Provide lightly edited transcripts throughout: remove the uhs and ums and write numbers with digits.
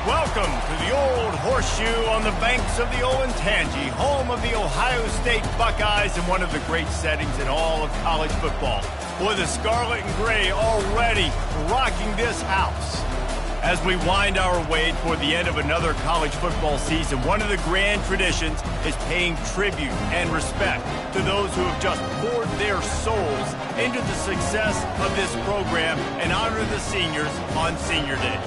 Welcome to the Old Horseshoe on the banks of the Olentangy, home of the Ohio State Buckeyes and one of the great settings in all of college football. Boy, the Scarlet and Gray already rocking this house. As we wind our way toward the end of another college football season, one of the grand traditions is paying tribute and respect to those who have just poured their souls into the success of this program and honor the seniors on Senior Day.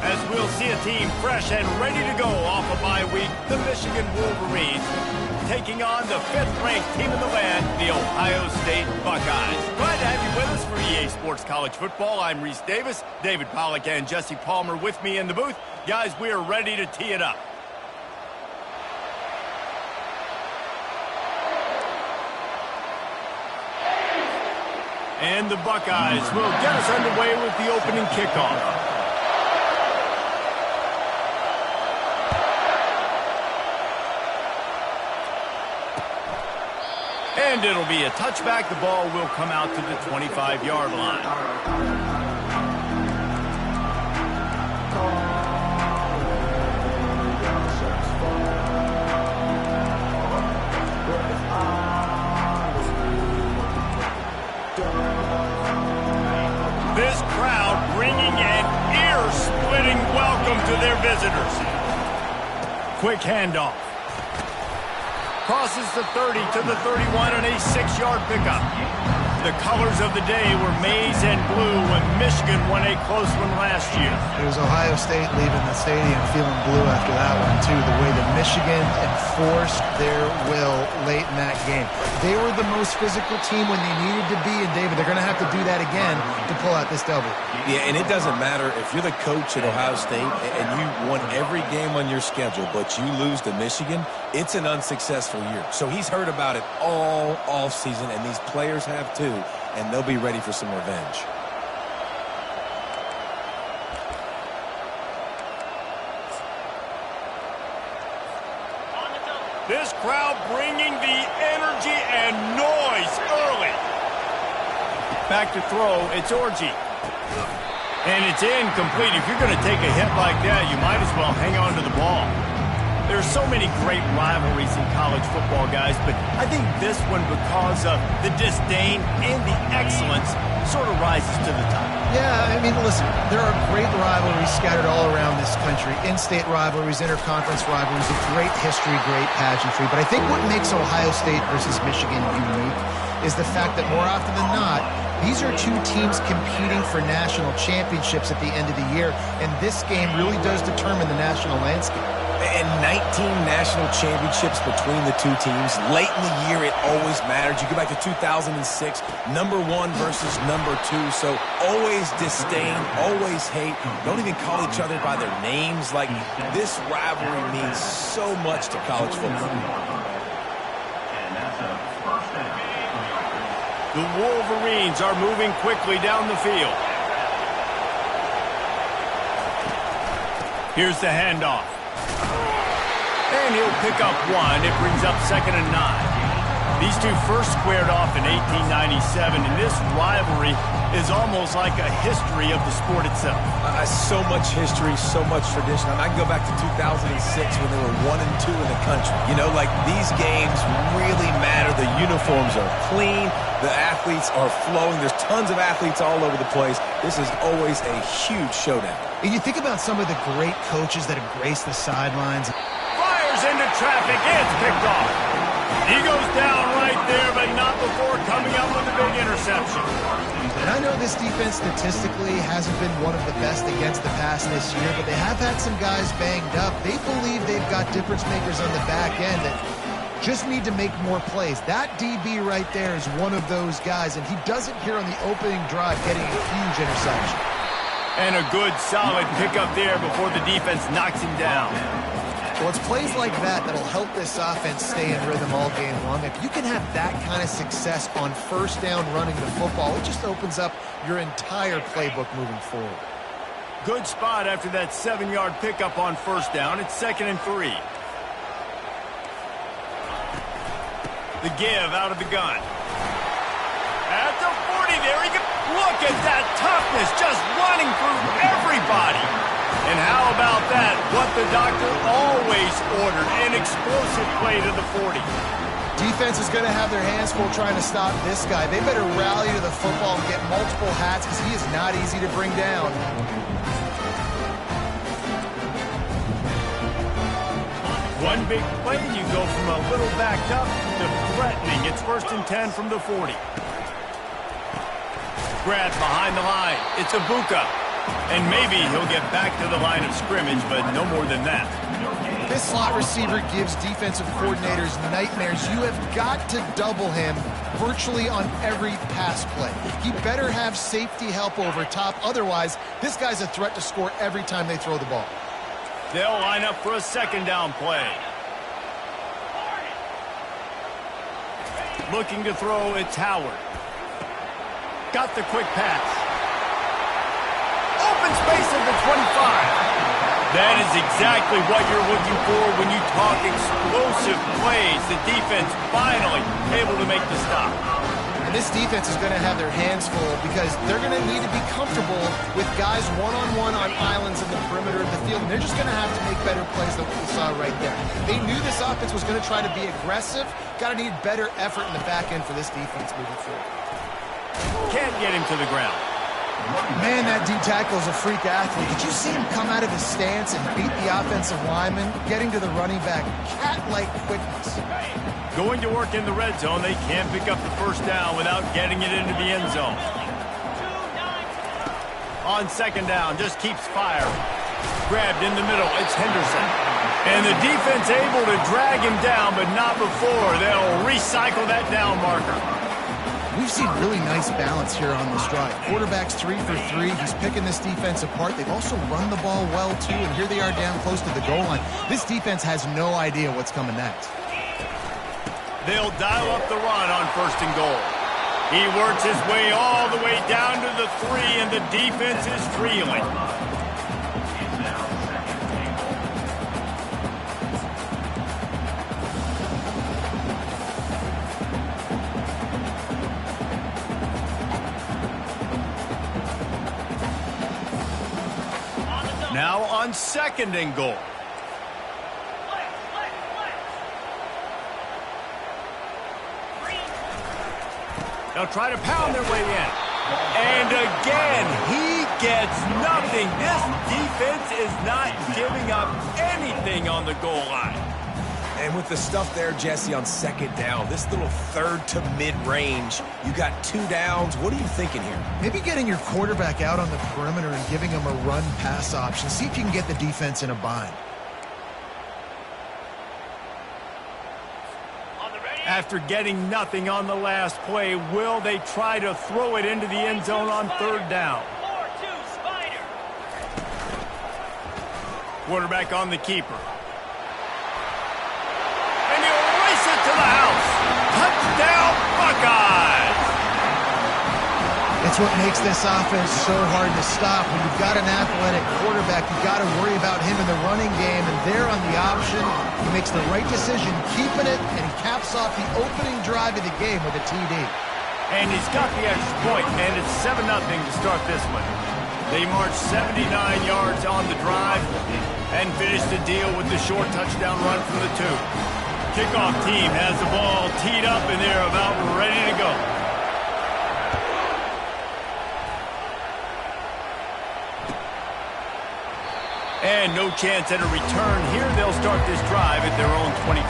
As we'll see a team fresh and ready to go off a bye week, the Michigan Wolverines, taking on the 5th-ranked team in the land, the Ohio State Buckeyes. Glad to have you with us for EA Sports College Football. I'm Reese Davis, David Pollack and Jesse Palmer with me in the booth. Guys, we are ready to tee it up. And the Buckeyes will get us underway with the opening kickoff. And it'll be a touchback. The ball will come out to the 25-yard line. This crowd bringing an ear-splitting welcome to their visitors. Quick handoff. Crosses the 30 to the 31 on a 6-yard pickup. The colors of the day were maize and blue when Michigan won a close one last year. It was Ohio State leaving the stadium feeling blue after that one, too. The way that Michigan enforced their will late in that game. They were the most physical team when they needed to be, and David, they're going to have to do that again to pull out this W. Yeah, and it doesn't matter if you're the coach at Ohio State and you won every game on your schedule, but you lose to Michigan, it's an unsuccessful year. So he's heard about it all offseason, and these players have too, and they'll be ready for some revenge. This crowd bringing the energy and noise early. Back to throw, it's Orji. And it's incomplete. If you're going to take a hit like that, you might as well hang on to the ball. There's so many great rivalries in college football, guys, but I think this one, because of the disdain and the excellence, sort of rises to the top. Yeah, I mean, listen, there are great rivalries scattered all around this country. In-state rivalries, interconference rivalries, a great history, great pageantry. But I think what makes Ohio State versus Michigan unique is the fact that more often than not, these are two teams competing for national championships at the end of the year, and this game really does determine the national landscape. And 19 national championships between the two teams. Late in the year, it always mattered. You go back to 2006, number 1 versus number 2. So always disdain, always hate. Don't even call each other by their names. Like, this rivalry means so much to college football. The Wolverines are moving quickly down the field. Here's the handoff. And he'll pick up one. It brings up 2nd and 9. These two first squared off in 1897, and this rivalry is almost like a history of the sport itself. So much history, so much tradition. I can go back to 2006 when they were 1 and 2 in the country. You know, like, these games really matter. The uniforms are clean. The athletes are flowing. There's tons of athletes all over the place. This is always a huge showdown. And you think about some of the great coaches that have graced the sidelines. Into traffic, it's picked off. He goes down right there, but not before coming up with a big interception. And I know this defense statistically hasn't been one of the best against the pass this year, but they have had some guys banged up. They believe they've got difference makers on the back end that just need to make more plays. That DB right there is one of those guys, and he does it here on the opening drive, getting a huge interception. And a good, solid pickup there before the defense knocks him down. Well, it's plays like that that'll help this offense stay in rhythm all game long. If you can have that kind of success on first down running the football, it just opens up your entire playbook moving forward. Good spot after that 7-yard pickup on first down. It's 2nd and 3. The give out of the gun. At the 40 there. Look at that toughness, just running through everybody. And how about that? What the doctor always ordered, an explosive play to the 40. Defense is going to have their hands full trying to stop this guy. They better rally to the football and get multiple hats because he is not easy to bring down. One big play, and you go from a little backed up to threatening. It's 1st and 10 from the 40. Grab behind the line. It's Ibuka. And maybe he'll get back to the line of scrimmage, but no more than that. This slot receiver gives defensive coordinators nightmares. You have got to double him virtually on every pass play. He better have safety help over top. Otherwise, this guy's a threat to score every time they throw the ball. They'll line up for a 2nd down play. Looking to throw, it's Howard. Got the quick pass. Open space at the 25. That is exactly what you're looking for when you talk explosive plays. The defense finally able to make the stop. And this defense is going to have their hands full because they're going to need to be comfortable with guys one-on-one on islands in the perimeter of the field. And they're just going to have to make better plays than what we saw right there. They knew this offense was going to try to be aggressive. Got to need better effort in the back end for this defense moving forward. Can't get him to the ground. Man, that D-tackle is a freak athlete. Did you see him come out of his stance and beat the offensive lineman, getting to the running back? Cat-like quickness. Going to work in the red zone. They can't pick up the 1st down without getting it into the end zone. On 2nd down, just keeps firing. Grabbed in the middle, it's Henderson. And the defense able to drag him down, but not before. They'll recycle that down marker. We've seen really nice balance here on this drive. Quarterback's 3 for 3. He's picking this defense apart. They've also run the ball well, too, and here they are down close to the goal line. This defense has no idea what's coming next. They'll dial up the run on 1st and goal. He works his way all the way down to the 3, and the defense is reeling. Now on 2nd and goal. They'll try to pound their way in. And again, he gets nothing. This defense is not giving up anything on the goal line. And with the stuff there, Jesse, on 2nd down, this little 3rd to mid-range, you got 2 downs. What are you thinking here? Maybe getting your quarterback out on the perimeter and giving him a run-pass option. See if you can get the defense in a bind. After getting nothing on the last play, will they try to throw it into the end zone on 3rd down? Quarterback on the keeper. And he'll race it to the house. Touchdown, Buckeyes! It's what makes this offense so hard to stop. When you've got an athletic quarterback, you've got to worry about him in the running game, and there on the option, he makes the right decision, keeping it, and he caps off the opening drive of the game with a TD. And he's got the extra point, and it's 7-0 to start this one. They march 79 yards on the drive and finish the deal with the short touchdown run from the 2. Kickoff team has the ball teed up, and they're about ready to go. And no chance at a return here. They'll start this drive at their own 25.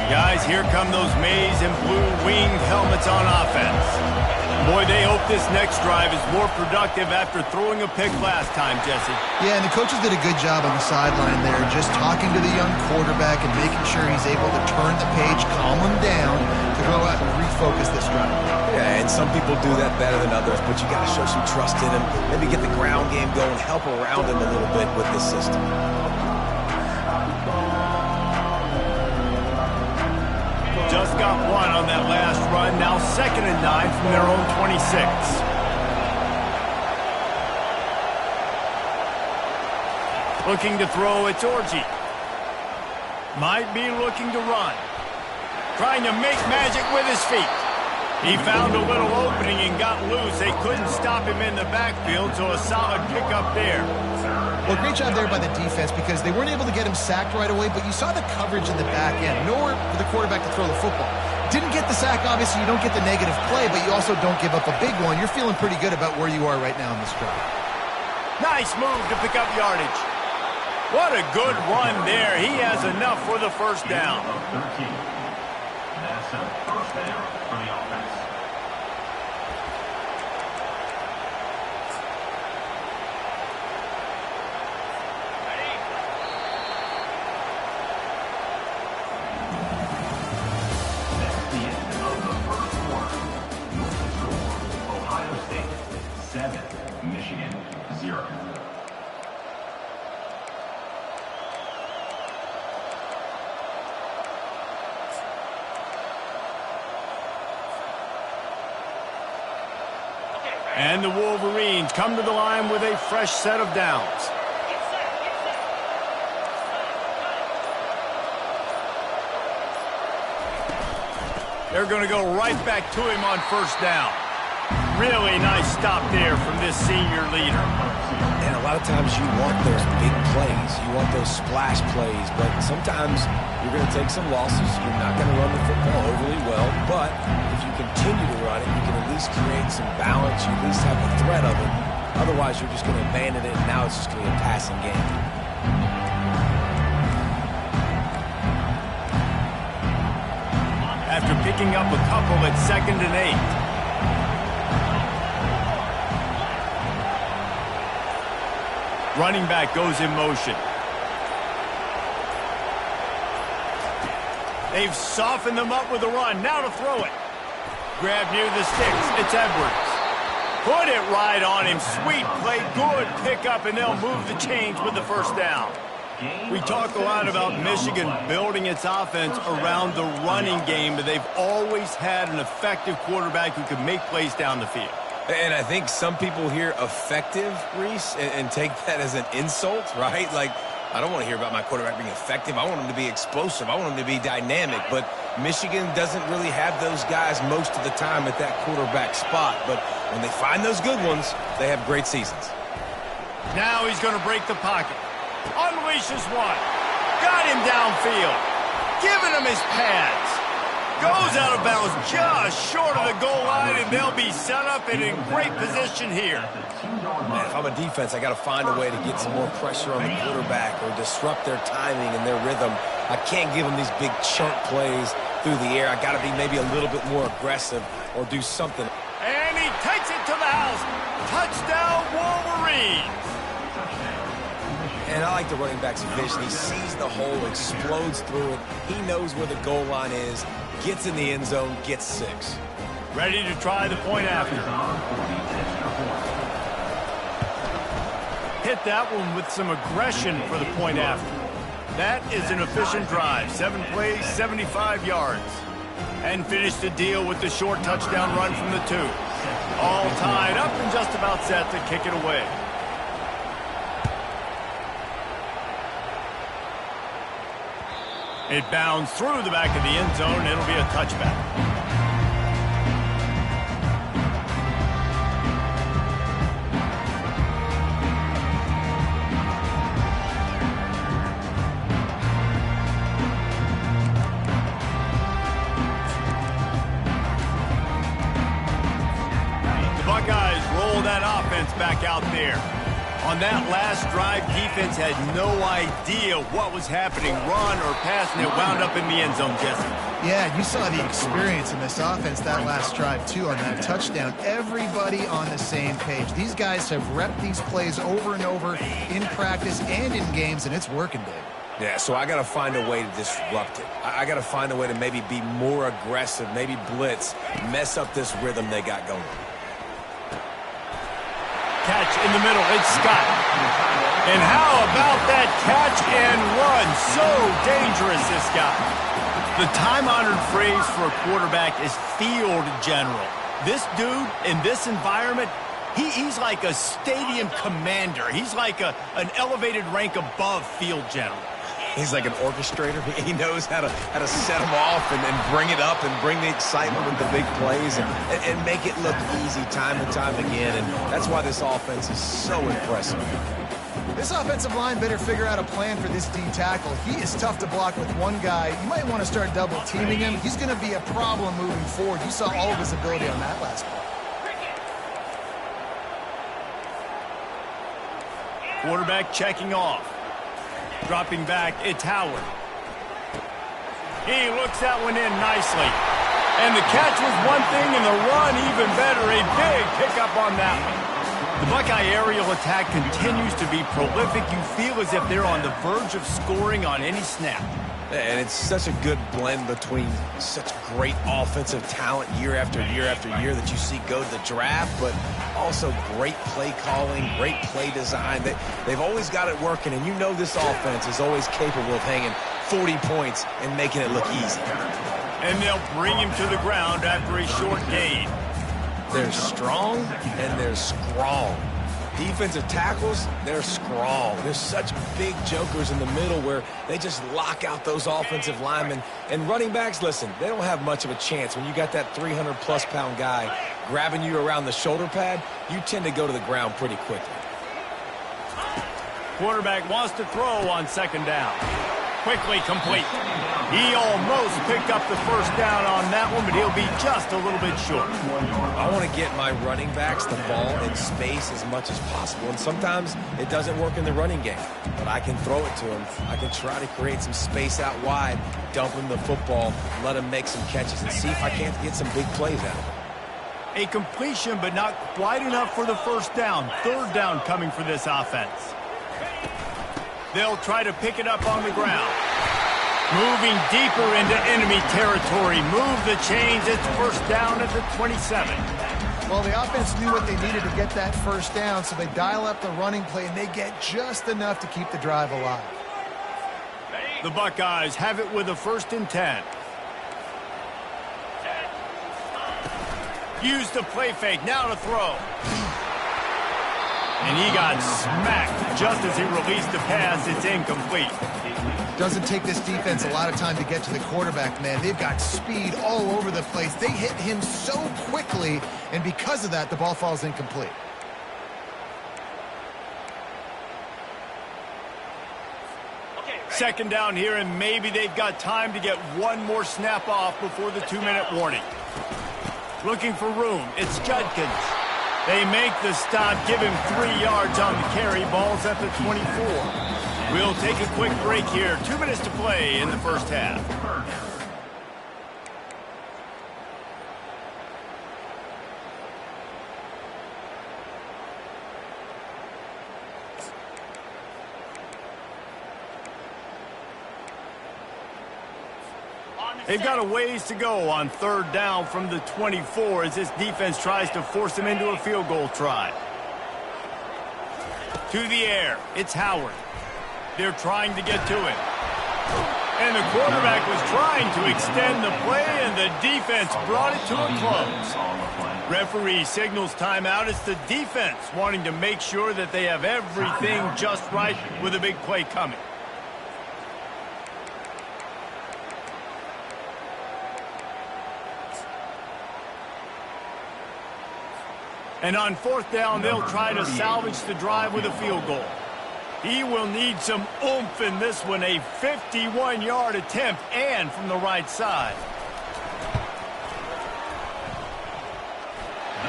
Guys, here come those maize and blue winged helmets on offense. Boy, they hope this next drive is more productive after throwing a pick last time, Jesse. Yeah, and the coaches did a good job on the sideline there, just talking to the young quarterback and making sure he's able to turn the page, calm him down, to go out and refocus this drive. Yeah, and some people do that better than others, but you got to show some trust in him, maybe get the ground game going, help around him a little bit with this system. Just got one on that last run. Now 2nd and 9 from their own 26. Looking to throw, it's Orji. Might be looking to run. Trying to make magic with his feet. He found a little opening and got loose. They couldn't stop him in the backfield, so a solid pickup there. Well, great job there by the defense because they weren't able to get him sacked right away, but you saw the coverage in the back end. Nowhere for the quarterback to throw the football. Didn't get the sack, obviously. You don't get the negative play, but you also don't give up a big one. You're feeling pretty good about where you are right now in this drive. Nice move to pick up yardage. What a good run there. He has enough for the first down. That's a first down for the offense. That's the end of the first quarter. With the score, Ohio State 7, Michigan 0. And the Wolverines come to the line with a fresh set of downs. They're going to go right back to him on first down. Really nice stop there from this senior leader. And a lot of times you want those big plays. You want those splash plays. But sometimes you're going to take some losses. You're not going to run the football overly well. But if you continue to run it, you can at least create some balance. You at least have the threat of it. Otherwise, you're just going to abandon it, and now it's just going to be a passing game. After picking up a couple at 2nd and 8. Running back goes in motion. They've softened them up with a run. Now to throw it. Grab near the sticks. It's Edwards. Put it right on him. Sweet play. Good pickup, and they'll move the chains with the first down. We talk a lot about Michigan building its offense around the running game, but they've always had an effective quarterback who can make plays down the field. And I think some people hear effective, Reese, and take that as an insult, right? Like, I don't want to hear about my quarterback being effective. I want him to be explosive. I want him to be dynamic. But Michigan doesn't really have those guys most of the time at that quarterback spot. But when they find those good ones, they have great seasons. Now he's going to break the pocket. Unleashes one. Got him downfield. Giving him his pads. Goes out of bounds just short of the goal line, and they'll be set up and in great position here. Man, if I'm a defense, I got to find a way to get some more pressure on the quarterback or disrupt their timing and their rhythm. I can't give them these big chunk plays through the air. I got to be maybe a little bit more aggressive or do something. And he takes it to the house. Touchdown, Wolverines. And I like the running back's vision. He sees the hole, explodes through it. He knows where the goal line is, gets in the end zone, gets 6. Ready to try the point after. Hit that one with some aggression for the point after. That is an efficient drive. 7 plays, 75 yards. And finished the deal with the short touchdown run from the 2. All tied up and just about set to kick it away. It bounds through the back of the end zone, and it'll be a touchback. The Buckeyes roll that offense back out there. On that last drive, defense had no idea what was happening, run or pass, and it wound up in the end zone, Jesse. Yeah, you saw the experience in this offense that last drive, too, on that touchdown. Everybody on the same page. These guys have repped these plays over and over in practice and in games, and it's working, Dave. Yeah, so I got to find a way to disrupt it. I got to find a way to maybe be more aggressive, maybe blitz, mess up this rhythm they got going. Catch in the middle. It's Scott. And how about that catch and run? So dangerous, this guy. The time-honored phrase for a quarterback is field general. This dude, in this environment, he's like a stadium commander. He's like an elevated rank above field general. He's like an orchestrator. He knows how to set them off and bring it up and bring the excitement with the big plays and make it look easy time and time again. And that's why this offense is so impressive. This offensive line better figure out a plan for this D tackle. He is tough to block with one guy. You might want to start double teaming him. He's going to be a problem moving forward. You saw all of his ability on that last play. Quarterback checking off. Dropping back, it's Howard. He looks that one in nicely. And the catch was one thing, and the run even better. A big pickup on that one. The Buckeye aerial attack continues to be prolific. You feel as if they're on the verge of scoring on any snap. And it's such a good blend between such great offensive talent year after year after year that you see go to the draft, but also great play calling, great play design. They've always got it working, and you know this offense is always capable of hanging 40 points and making it look easy. And they'll bring him to the ground after a short gain. They're strong and they're strong. Defensive tackles, they're strong. There's such big jokers in the middle where they just lock out those offensive linemen. And running backs, listen, they don't have much of a chance. When you got that 300-plus pound guy grabbing you around the shoulder pad, you tend to go to the ground pretty quickly. Quarterback wants to throw on second down. Quickly complete. He almost picked up the first down on that one, but he'll be just a little bit short. I want to get my running backs the ball in space as much as possible, and sometimes it doesn't work in the running game, but I can throw it to him. I can try to create some space out wide, dump him the football, let him make some catches, and see if I can't get some big plays out of him. A completion, but not quite enough for the first down. Third down coming for this offense. They'll try to pick it up on the ground. Moving deeper into enemy territory. Move the chains. It's first down at the 27. Well, the offense knew what they needed to get that first down, so they dial up the running play, and they get just enough to keep the drive alive. The Buckeyes have it with a 1st and 10. Use the play fake. Now to throw. And he got smacked just as he released the pass. It's incomplete. Doesn't take this defense a lot of time to get to the quarterback, man. They've got speed all over the place. They hit him so quickly, and because of that, the ball falls incomplete. Second down here, and maybe they've got time to get one more snap off before the 2-minute warning. Looking for room. It's Judkins. They make the stop, give him 3 yards on the carry. Ball's at the 24. We'll take a quick break here. 2 minutes to play in the first half. They've got a ways to go on third down from the 24 as this defense tries to force them into a field goal try. To the air, it's Howard. They're trying to get to him. And the quarterback was trying to extend the play, and the defense brought it to a close. Referee signals timeout. It's the defense wanting to make sure that they have everything just right with a big play coming. And on fourth down, they'll try to salvage the drive with a field goal. He will need some oomph in this one, a 51-yard attempt, and from the right side.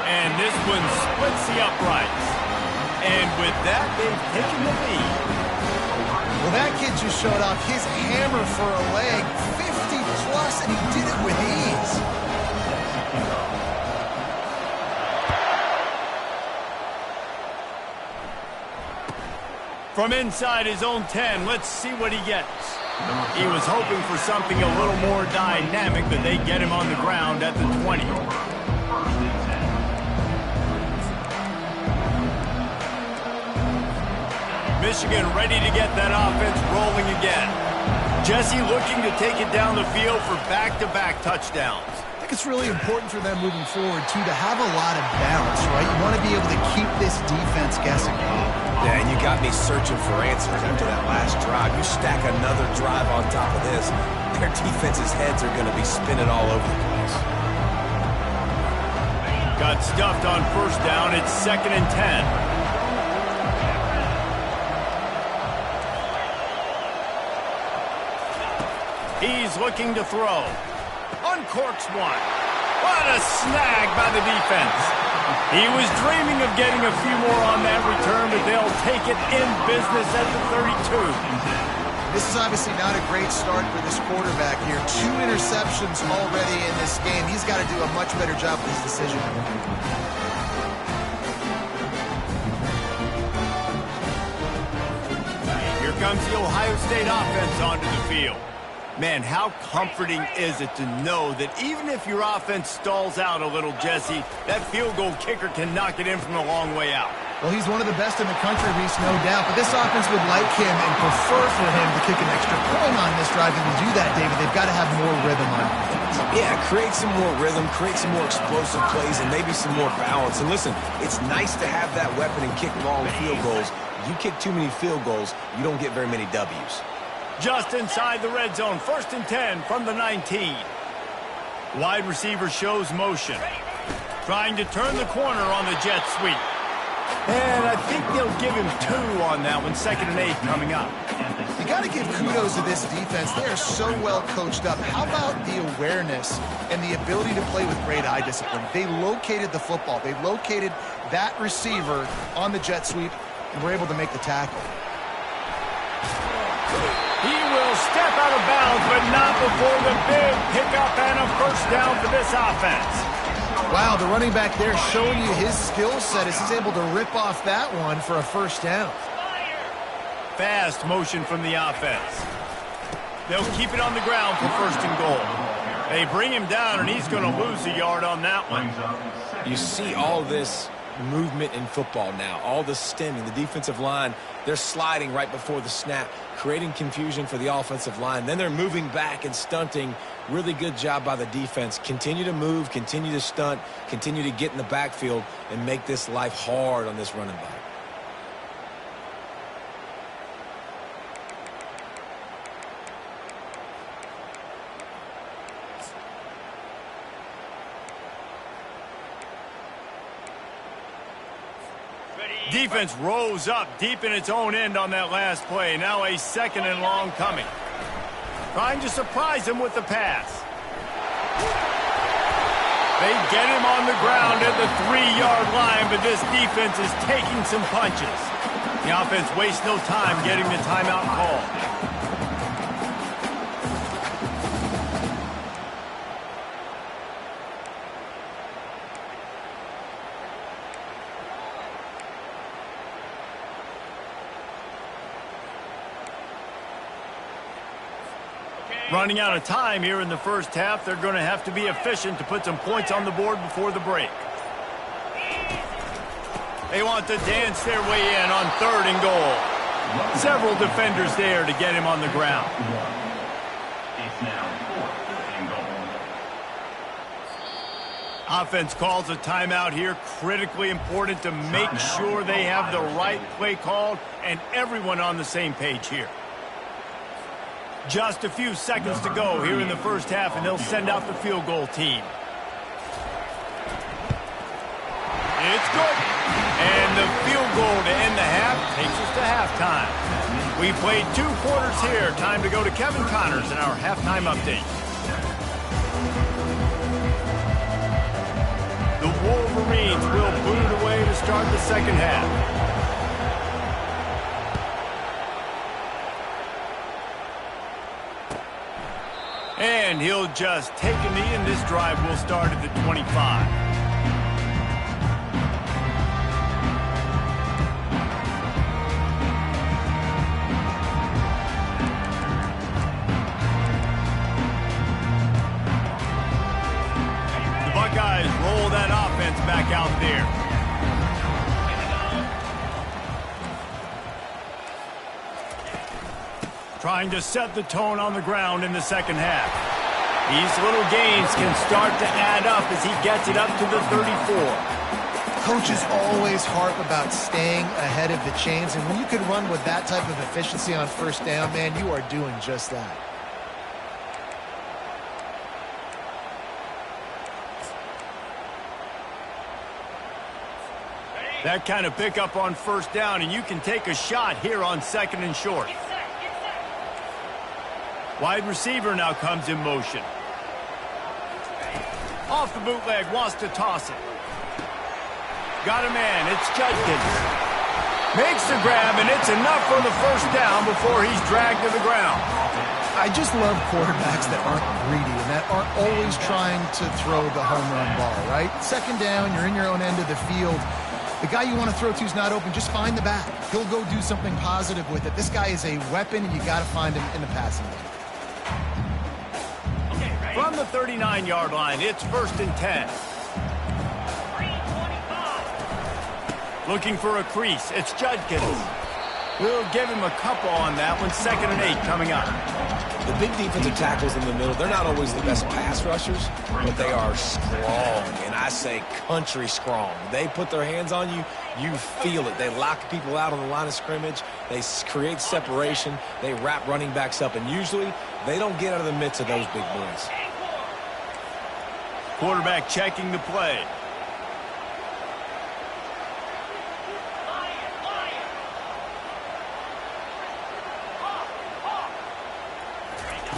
And this one splits the uprights. And with that, they've taken the lead. Well, that kid just showed off his hammer for a leg, 50-plus, and he did it with ease. From inside his own 10, let's see what he gets. He was hoping for something a little more dynamic, but they get him on the ground at the 20. Michigan ready to get that offense rolling again. Jesse looking to take it down the field for back-to-back touchdowns. I think it's really important for them moving forward, too, to have a lot of balance, right? You want to be able to keep this defense guessing. Yeah, and you got me searching for answers after that last drive. You stack another drive on top of this, their defense's heads are going to be spinning all over the place. Got stuffed on first down. It's 2nd and 10. He's looking to throw. Uncorks one. What a snag by the defense. He was dreaming of getting a few more on that return, but they'll take it in business at the 32. This is obviously not a great start for this quarterback here. 2 interceptions already in this game. He's got to do a much better job with his decision. Here comes the Ohio State offense onto the field. Man, how comforting is it to know that even if your offense stalls out a little, Jesse, that field goal kicker can knock it in from a long way out. Well, he's one of the best in the country, Reese, no doubt. But this offense would like him and prefer for him to kick an extra point on this drive. And to do that, David, they've got to have more rhythm on offense. Yeah, create some more rhythm, create some more explosive plays, and maybe some more balance. And listen, it's nice to have that weapon and kick long field goals. You kick too many field goals, you don't get very many W's. Just inside the red zone, 1st and 10 from the 19. Wide receiver shows motion. Trying to turn the corner on the jet sweep. And I think they'll give him 2 on that one, 2nd and 8 coming up. You got to give kudos to this defense. They are so well coached up. How about the awareness and the ability to play with great eye discipline? They located the football. They located that receiver on the jet sweep and were able to make the tackle. He will step out of bounds, but not before the big pickup and a first down for this offense. Wow, the running back there showing you his skill set as he's able to rip off that one for a first down. Fast motion from the offense. They'll keep it on the ground for 1st and goal. They bring him down, and he's going to lose a yard on that one. You see all this movement in football now, all the stemming, the defensive line, they're sliding right before the snap, creating confusion for the offensive line. Then they're moving back and stunting. Really good job by the defense. Continue to move, continue to stunt, continue to get in the backfield and make this life hard on this running back. Defense rose up deep in its own end on that last play. Now a 2nd and long coming. Trying to surprise him with the pass. They get him on the ground at the 3-yard line, but this defense is taking some punches. The offense wastes no time getting the timeout call. Running out of time here in the first half. They're going to have to be efficient to put some points on the board before the break. They want to dance their way in on 3rd and goal. Several defenders there to get him on the ground. It's now 4th and goal. Offense calls a timeout here. Critically important to make sure they have the right play called and everyone on the same page here. Just a few seconds to go here in the first half, and they'll send out the field goal team. It's good. And the field goal to end the half takes us to halftime. We played 2 quarters here. Time to go to Kevin Connors in our halftime update. The Wolverines will boot it away to start the second half. And he'll just take a knee, and this drive will start at the 25. The Buckeyes roll that offense back out there. Trying to set the tone on the ground in the second half. These little gains can start to add up as he gets it up to the 34. Coaches always harp about staying ahead of the chains, and when you can run with that type of efficiency on first down, man, you are doing just that. That kind of pickup on first down, and you can take a shot here on 2nd and short. Wide receiver now comes in motion. Off the bootleg, wants to toss it. Got a man, it's Judkins. Makes the grab, and it's enough for the first down before he's dragged to the ground. I just love quarterbacks that aren't greedy and that aren't always trying to throw the home run ball, right? 2nd down, you're in your own end of the field. The guy you want to throw to is not open. Just find the back. He'll go do something positive with it. This guy is a weapon, and you got to find him in the passing game. From the 39-yard line, it's 1st and 10. Looking for a crease. It's Judkins. We'll give him a couple on that one. 2nd and 8 coming up. The big defensive tackles in the middle, they're not always the best pass rushers, but they are strong, and I say country strong. They put their hands on you, you feel it. They lock people out on the line of scrimmage. They create separation. They wrap running backs up, and usually they don't get out of the midst of those big boys. Quarterback checking the play.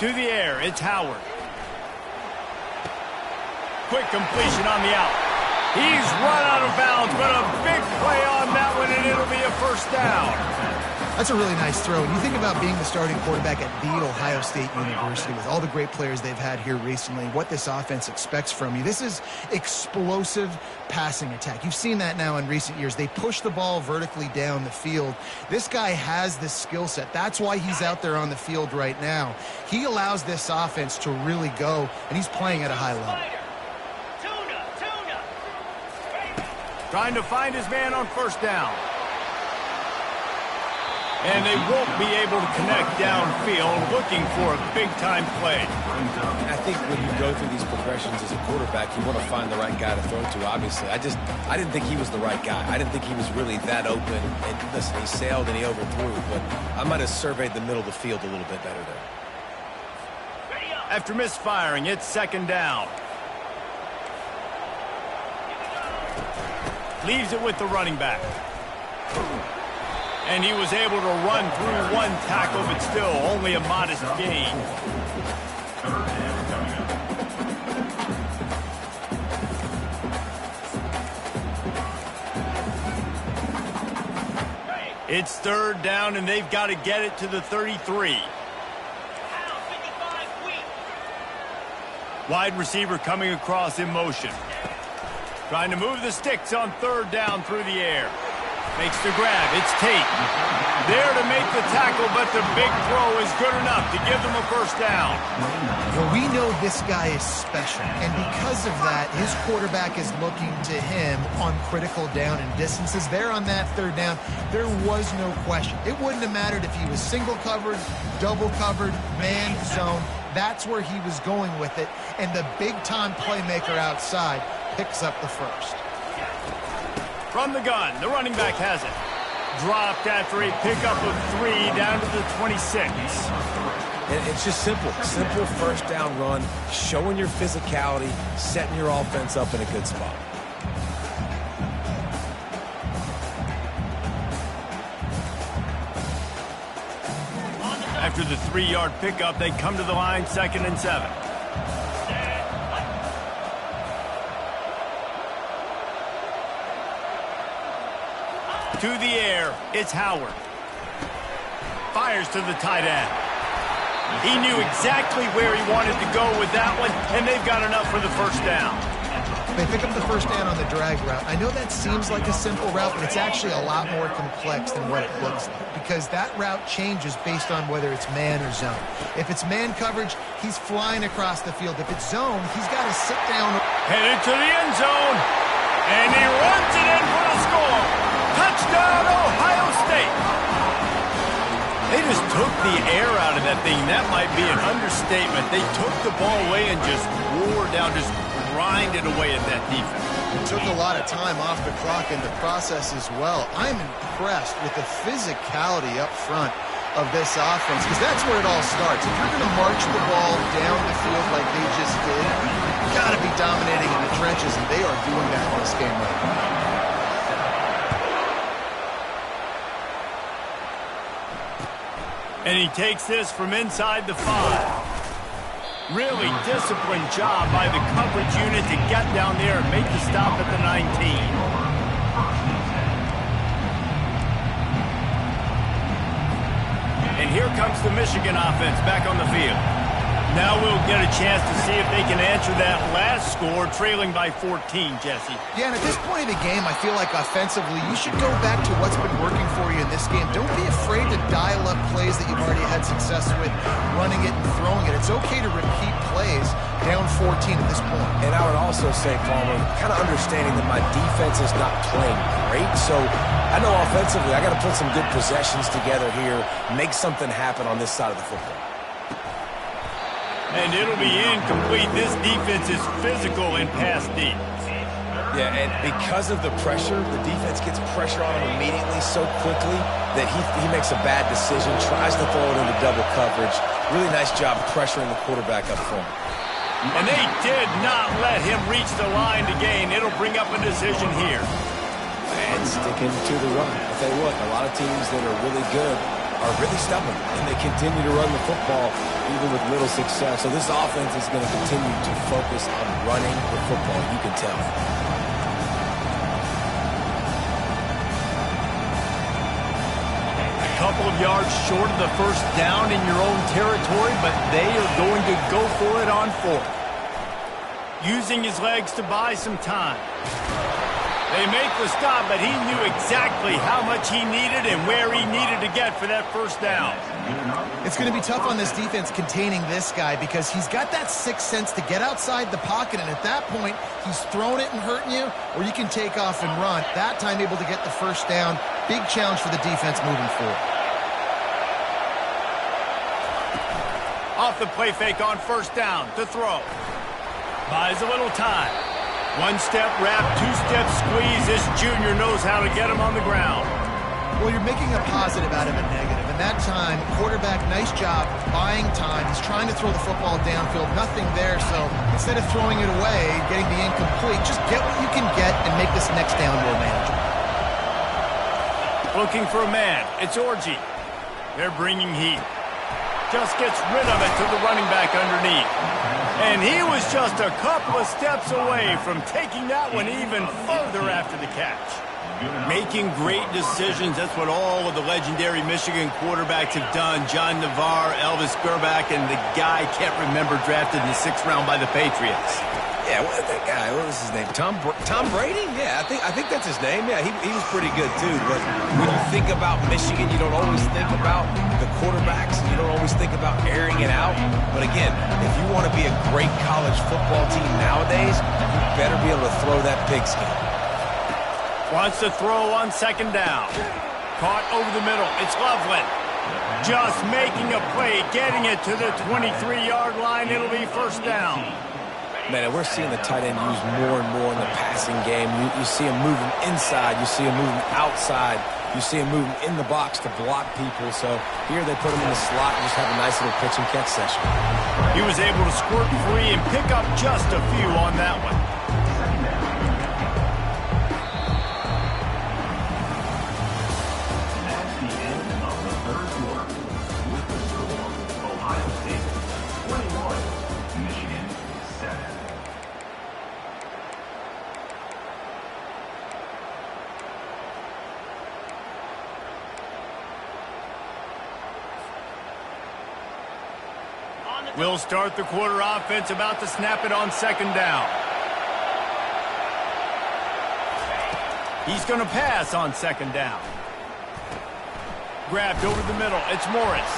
To the air, it's Howard. Quick completion on the out. He's run out of bounds, but a big play on that one, and it'll be a first down. That's a really nice throw. When you think about being the starting quarterback at the Ohio State University with all the great players they've had here recently, what this offense expects from you, this is explosive passing attack. You've seen that now in recent years. They push the ball vertically down the field. This guy has this skill set. That's why he's out there on the field right now. He allows this offense to really go, and he's playing at a high level. Trying to find his man on first down. And they won't be able to connect downfield, looking for a big-time play. I think when you go through these progressions as a quarterback, you want to find the right guy to throw to, obviously. I didn't think he was the right guy. I didn't think he was really that open. And listen, he sailed and he overthrew, but I might have surveyed the middle of the field a little bit better there. After misfiring, it's 2nd down. Leaves it with the running back. And he was able to run through one tackle, but still only a modest gain. It's 3rd down, and they've got to get it to the 33. Wide receiver coming across in motion. Trying to move the sticks on 3rd down through the air. Makes the grab. It's Tate. There to make the tackle, but the big throw is good enough to give them a first down. Well, we know this guy is special, and because of that, his quarterback is looking to him on critical down and distances. There on that 3rd down, there was no question. It wouldn't have mattered if he was single covered, double covered, man, zone. That's where he was going with it, and the big-time playmaker outside picks up the first. From the gun, the running back has it. Dropped after a pickup of 3 down to the 26. It's just simple. Simple first down run, showing your physicality, setting your offense up in a good spot. After the 3-yard pickup, they come to the line, 2nd and 7. To the air, it's Howard. Fires to the tight end. He knew exactly where he wanted to go with that one, and they've got enough for the first down. They pick up the first down on the drag route. I know that seems like a simple route, but it's actually a lot more complex than what it looks like, because that route changes based on whether it's man or zone. If it's man coverage, he's flying across the field. If it's zone, he's got to sit down. Headed to the end zone, and he runs it in for the score. Touchdown, Ohio State. They just took the air out of that thing. That might be an understatement. They took the ball away and just wore down, just grinded away at that defense. It took a lot of time off the clock in the process as well. I'm impressed with the physicality up front of this offense, because that's where it all starts. If you're going to march the ball down the field like they just did, you've got to be dominating in the trenches, and they are doing that in this game right now. And he takes this from inside the 5. Really disciplined job by the coverage unit to get down there and make the stop at the 19. And here comes the Michigan offense back on the field. Now we'll get a chance to see if they can answer that last score, trailing by 14, Jesse. Yeah, and at this point of the game, I feel like offensively, you should go back to what's been working for you in this game. Don't be afraid to dial up plays that you've already had success with, running it and throwing it. It's okay to repeat plays down 14 at this point. And I would also say, Palmer, kind of understanding that my defense is not playing great, so I know offensively I got to put some good possessions together here, make something happen on this side of the football. And it'll be incomplete. This defense is physical and pass deep. Yeah, and because of the pressure, the defense gets pressure on him immediately so quickly that he makes a bad decision, tries to throw it into double coverage. Really nice job pressuring the quarterback up front. And they did not let him reach the line to gain. It'll bring up a decision here. And sticking to the run. I'll tell you what, a lot of teams that are really good are really stubborn, and they continue to run the football even with little success. So this offense is going to continue to focus on running the football, you can tell. A couple of yards short of the first down in your own territory, but they are going to go for it on 4th. Using his legs to buy some time. They make the stop, but he knew exactly how much he needed and where he needed to get for that first down. It's going to be tough on this defense containing this guy, because he's got that sixth sense to get outside the pocket, and at that point, he's throwing it and hurting you, or you can take off and run. That time able to get the first down. Big challenge for the defense moving forward. Off the play fake on first down to throw. Buys a little time. One-step wrap, two-step squeeze. This junior knows how to get him on the ground. Well, you're making a positive out of a negative. And that time, quarterback, nice job buying time. He's trying to throw the football downfield. Nothing there, so instead of throwing it away, getting the incomplete, just get what you can get and make this next down more manageable. Looking for a man. It's Orji. They're bringing heat. Just gets rid of it to the running back underneath. And he was just a couple of steps away from taking that one even further after the catch. Making great decisions. That's what all of the legendary Michigan quarterbacks have done. John Navarre, Elvis Grbac, and the guy, can't remember, drafted in the 6th round by the Patriots. Yeah, that guy, what was his name? Tom Brady? Yeah, I think that's his name. Yeah, he was pretty good too. But when you think about Michigan, you don't always think about the quarterbacks. You don't always think about airing it out. But again, if you want to be a great college football team nowadays, you better be able to throw that pigskin. Wants to throw on 2nd down. Caught over the middle. It's Loveland. Just making a play, getting it to the 23-yard line. It'll be first down. Man, we're seeing the tight end used more and more in the passing game. You see him moving inside. You see him moving outside. You see him moving in the box to block people. So here they put him in the slot and just have a nice little pitch and catch session. He was able to squirt free and pick up just a few on that one. That's the end of the 3rd quarter. With the score, Ohio State 21, Michigan 7. We'll start the quarter offense, about to snap it on 2nd down. He's going to pass on 2nd down. Grabbed over the middle. It's Morris.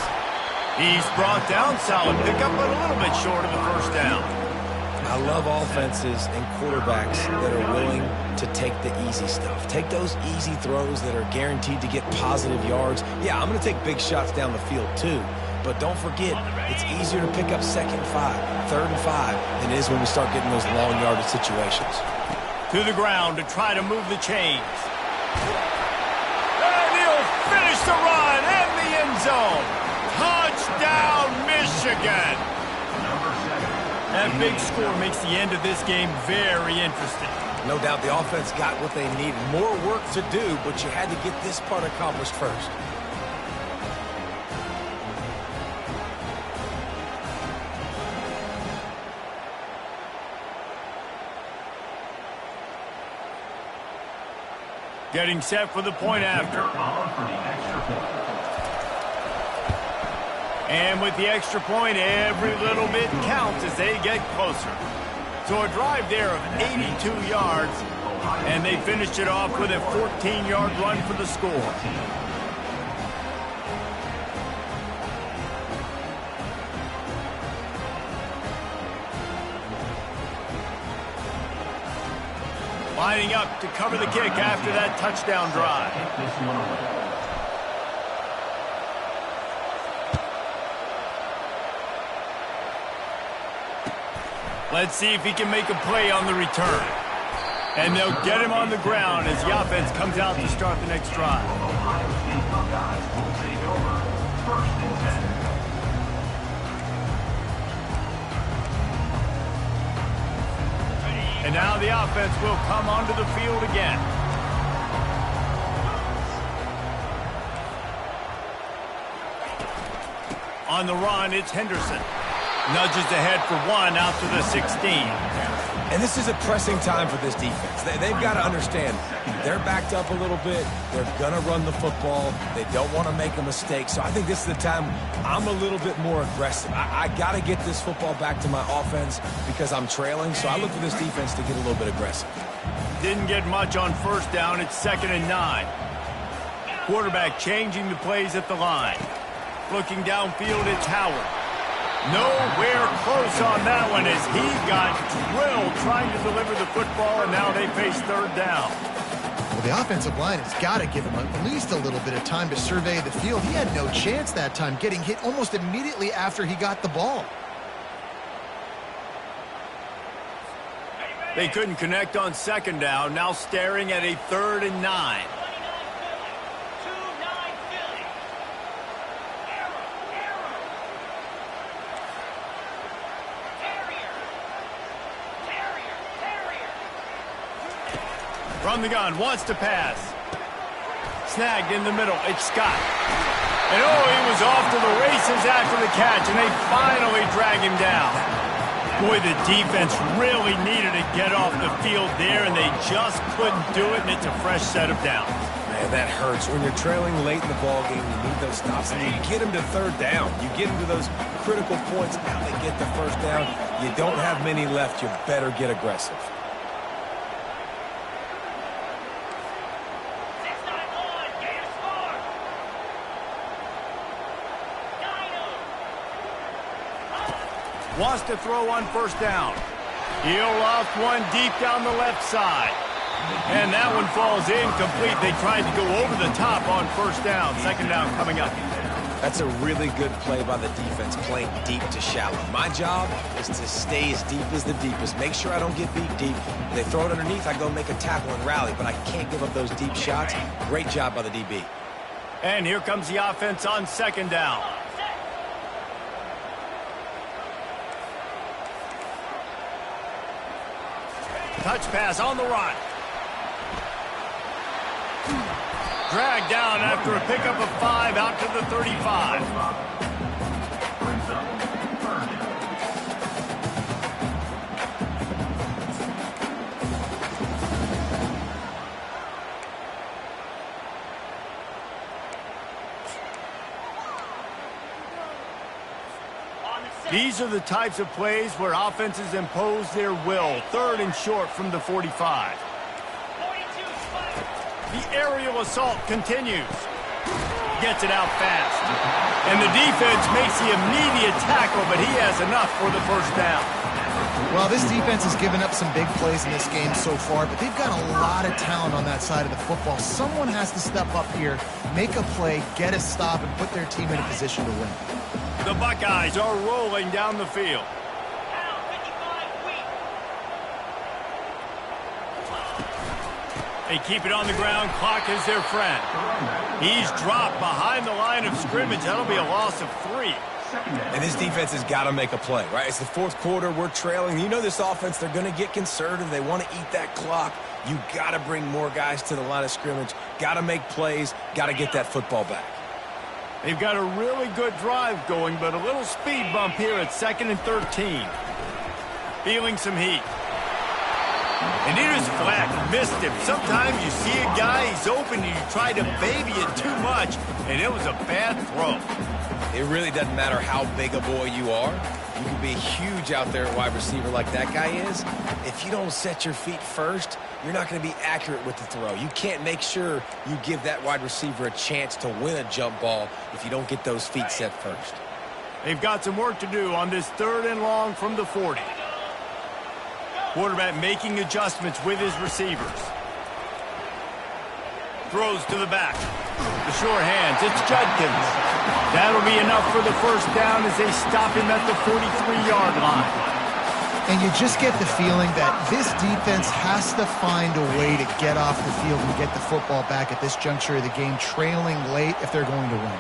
He's brought down, solid pickup, but a little bit short of the first down. I love offenses and quarterbacks that are willing to take the easy stuff. Take those easy throws that are guaranteed to get positive yards. Yeah, I'm going to take big shots down the field too. But don't forget, it's easier to pick up 2nd and 5, 3rd and 5 than it is when we start getting those long yardage situations. To the ground to try to move the chains. And he'll finish the run in the end zone. Touchdown, Michigan. That big score makes the end of this game very interesting. No doubt the offense got what they needed. More work to do, but you had to get this part accomplished first. Getting set for the point after. And with the extra point, every little bit counts as they get closer. So a drive there of 82 yards, and they finished it off with a 14-yard run for the score. Lining up to cover the kick after that touchdown drive. Let's see if he can make a play on the return. And they'll get him on the ground as the offense comes out to start the next drive. And now the offense will come onto the field again. On the run, it's Henderson. Nudges ahead for one out to the 16. And this is a pressing time for this defense. They've got to understand, they're backed up a little bit. They're going to run the football. They don't want to make a mistake. So I think this is the time I'm a little bit more aggressive. I got to get this football back to my offense because I'm trailing. So I look for this defense to get a little bit aggressive. Didn't get much on first down. It's 2nd and 9. Quarterback changing the plays at the line. Looking downfield, it's Howard. Nowhere close on that one as he got drilled trying to deliver the football, and now they face 3rd down. Well, the offensive line has got to give him at least a little bit of time to survey the field. He had no chance that time, getting hit almost immediately after he got the ball. They couldn't connect on 2nd down, now staring at a 3rd and 9. From the gun, wants to pass. Snagged in the middle, it's Scott. And oh, he was off to the races after the catch, and they finally drag him down. Boy, the defense really needed to get off the field there, and they just couldn't do it, and it's a fresh set of downs. Man, that hurts. When you're trailing late in the ballgame, you need those stops, and you get them to 3rd down. You get them to those critical points, now they get the 1st down. You don't have many left. You better get aggressive. Wants to throw on 1st down. He'll loft one deep down the left side. And that one falls incomplete. They tried to go over the top on 1st down. 2nd down coming up. That's a really good play by the defense, playing deep to shallow. My job is to stay as deep as the deepest. Make sure I don't get beat deep. If they throw it underneath, I go make a tackle and rally, but I can't give up those deep shots. Great job by the DB. And here comes the offense on 2nd down. Touch pass on the run. Dragged down after a pickup of 5 out to the 35. These are the types of plays where offenses impose their will. 3rd and short from the 45. The aerial assault continues. Gets it out fast. And the defense makes the immediate tackle, but he has enough for the 1st down. Well, this defense has given up some big plays in this game so far, but they've got a lot of talent on that side of the football. Someone has to step up here, make a play, get a stop, and put their team in a position to win. The Buckeyes are rolling down the field. They keep it on the ground. Clock is their friend. He's dropped behind the line of scrimmage. That'll be a loss of 3. And this defense has got to make a play, right? It's the fourth quarter. We're trailing. You know this offense, they're going to get conservative. They want to eat that clock. You got to bring more guys to the line of scrimmage. Got to make plays. Got to get that football back. They've got a really good drive going, but a little speed bump here at 2nd and 13. Feeling some heat. And it is flat. Missed him. Sometimes you see a guy, he's open, and you try to baby it too much, and it was a bad throw. It really doesn't matter how big a boy you are. You can be huge out there at wide receiver like that guy is. If you don't set your feet first, you're not going to be accurate with the throw. You can't make sure you give that wide receiver a chance to win a jump ball if you don't get those feet set first. They've got some work to do on this 3rd and long from the 40. Quarterback making adjustments with his receivers. Throws to the back. The sure hands. It's Judkins. That'll be enough for the first down as they stop him at the 43-yard line. And you just get the feeling that this defense has to find a way to get off the field and get the football back at this juncture of the game, trailing late if they're going to win.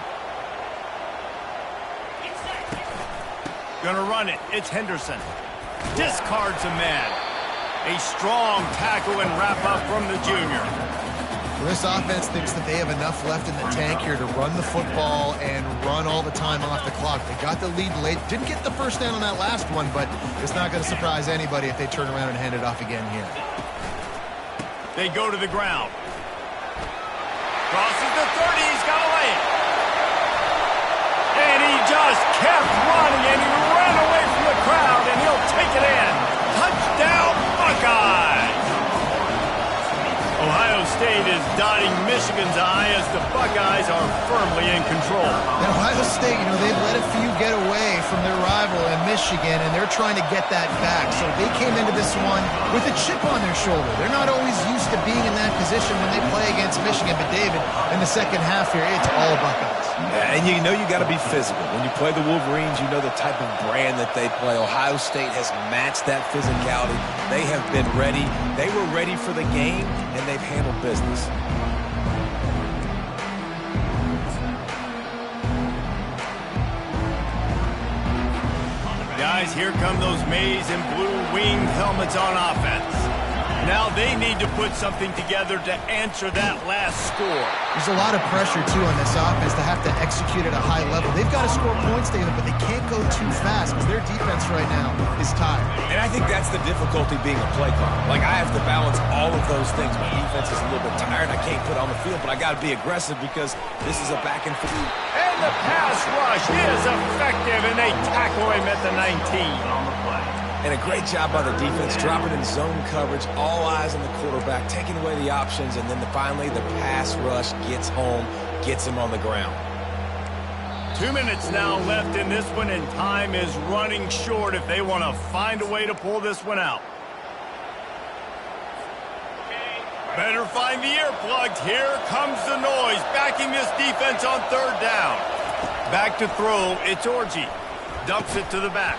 Gonna run it. It's Henderson. Discards a man. A strong tackle and wrap-up from the junior. Well, this offense thinks that they have enough left in the tank here to run the football and run all the time off the clock. They got the lead late. Didn't get the first down on that last one, but it's not going to surprise anybody if they turn around and hand it off again here. They go to the ground. Crosses the 30. He's got to lay it. And he just kept running, and he ran away from the crowd, and he'll take it in. Touchdown, Buckeyes! Ohio State is dotting Michigan's eye as the Buckeyes are firmly in control. And Ohio State, you know, they've let a few get away from their rival in Michigan, and they're trying to get that back. So they came into this one with a chip on their shoulder. They're not always used to being in that position when they play against Michigan. But, David, in the second half here, it's all Buckeyes. Yeah, and you know you got to be physical. When you play the Wolverines, you know the type of brand that they play. Ohio State has matched that physicality. They have been ready. They were ready for the game, and they've handled business. Guys, here come those maize and blue winged helmets on offense. Now they need to put something together to answer that last score. There's a lot of pressure, too, on this offense to have to execute at a high level. They've got to score points, David, but they can't go too fast because their defense right now is tired. And I think that's the difficulty being a play caller. Like, I have to balance all of those things. My defense is a little bit tired. I can't put on the field, but I got to be aggressive because this is a back and forth. And the pass rush is effective, and they tackle him at the 19. And a great job by the defense, dropping in zone coverage, all eyes on the quarterback, taking away the options, and then finally the pass rush gets home, gets him on the ground. 2 minutes now left in this one, and time is running short if they want to find a way to pull this one out. Better find the earplugs. Here comes the noise, backing this defense on 3rd down. Back to throw, it's Orji. Dumps it to the back.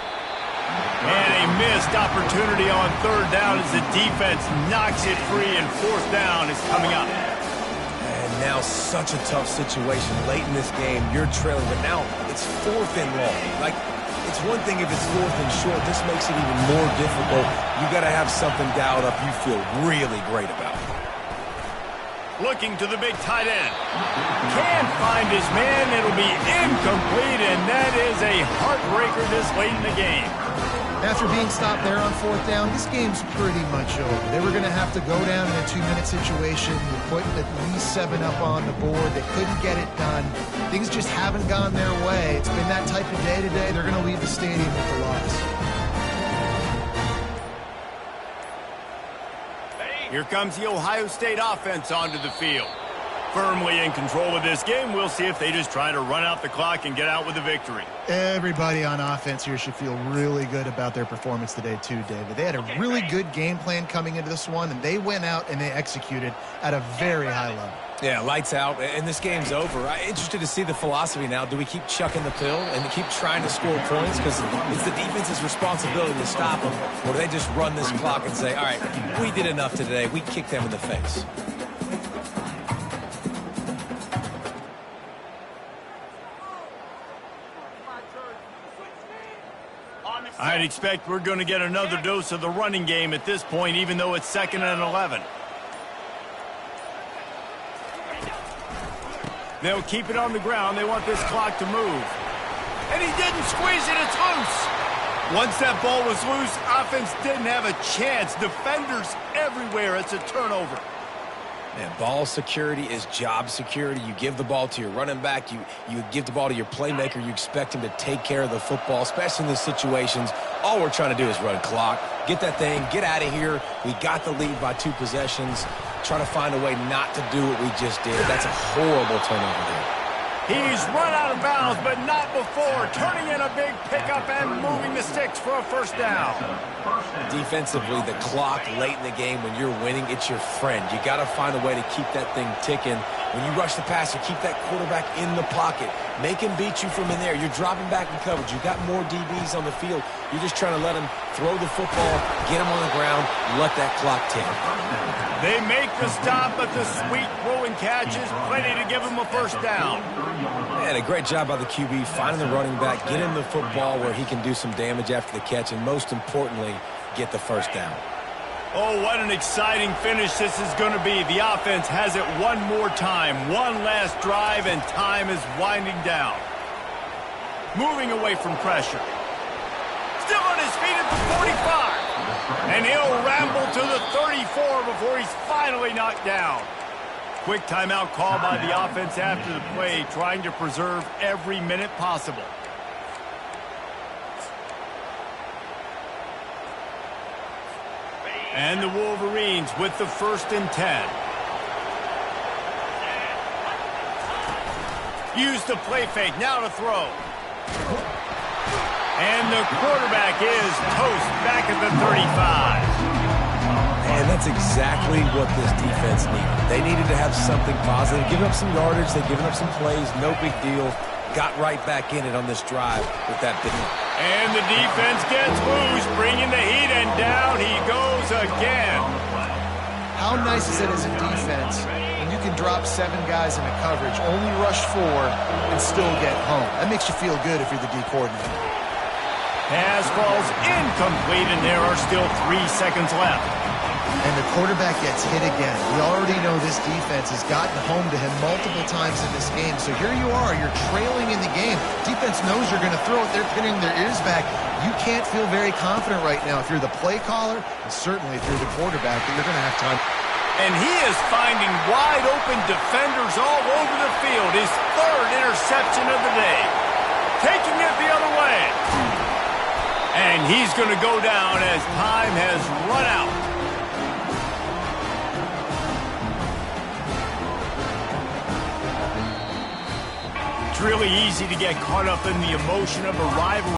And a missed opportunity on 3rd down as the defense knocks it free, and 4th down is coming up. And now such a tough situation. Late in this game, you're trailing, but now it's 4th and long. Like, it's one thing if it's 4th and short. This makes it even more difficult. You got to have something dialed up you feel really great about. Looking to the big tight end. Can't find his man. It'll be incomplete, and that is a heartbreaker this late in the game. After being stopped there on 4th down, this game's pretty much over. They were going to have to go down in a 2-minute situation. They're putting at least 7 up on the board. They couldn't get it done. Things just haven't gone their way. It's been that type of day today. They're going to leave the stadium with the loss. Here comes the Ohio State offense onto the field. firmly in control of this game. We'll see if they just try to run out the clock and get out with a victory. Everybody on offense here should feel really good about their performance today too, David. They had a really good game plan coming into this one, and they went out and they executed at a very high level. Yeah, lights out, and this game's over. I'm interested to see the philosophy now. Do we keep chucking the pill and keep trying to score points? Because it's the defense's responsibility to stop them. Or do they just run this clock and say, all right, we did enough today. We kicked them in the face. I'd expect we're going to get another dose of the running game at this point, even though it's 2nd and 11. They'll keep it on the ground. They want this clock to move. And he didn't squeeze it. It's loose. Once that ball was loose, offense didn't have a chance. Defenders everywhere. It's a turnover. Man, ball security is job security. You give the ball to your running back. You give the ball to your playmaker. You expect him to take care of the football, especially in these situations. All we're trying to do is run clock. Get that thing. Get out of here. We got the lead by 2 possessions. Try to find a way not to do what we just did. That's a horrible turnover there. He's run out of bounds, but not before. Turning in a big pickup and moving the sticks for a first down. Defensively, the clock late in the game when you're winning, it's your friend. You got to find a way to keep that thing ticking. When you rush the pass, you keep that quarterback in the pocket. Make him beat you from in there. You're dropping back in coverage. You got more DBs on the field. You're just trying to let him throw the football, get him on the ground, let that clock tick. They make the stop, but the sweet throw and catch is plenty to give him a first down. And a great job by the QB finding the running back, get him the football where he can do some damage after the catch, and most importantly, get the first down. Oh, what an exciting finish this is going to be. The offense has it one more time. One last drive, and time is winding down. Moving away from pressure. Still on his feet at the 45. And he'll ramble to the 34 before he's finally knocked down. Quick timeout call by the offense after the play, trying to preserve every minute possible. And the Wolverines with the 1st and 10. Use the play fake, now to throw. And the quarterback is toast back at the 35. And that's exactly what this defense needed. They needed to have something positive. Giving up some yardage, they've given up some plays, no big deal. Got right back in it on this drive with that big one. And the defense gets loose, bringing the heat, and down he goes again. How nice is it as a defense when you can drop 7 guys into coverage, only rush 4, and still get home? That makes you feel good if you're the D coordinator. Pass falls incomplete, and there are still 3 seconds left. And the quarterback gets hit again. We already know this defense has gotten home to him multiple times in this game. So here you are, you're trailing in the game. Defense knows you're going to throw it. They're pinning their ears back. You can't feel very confident right now if you're the play caller, and certainly if you're the quarterback, that you're going to have time. And he is finding wide open defenders all over the field. His 3rd interception of the day. Taking it the other way. And he's going to go down as time has run out. It's really easy to get caught up in the emotion of a rivalry.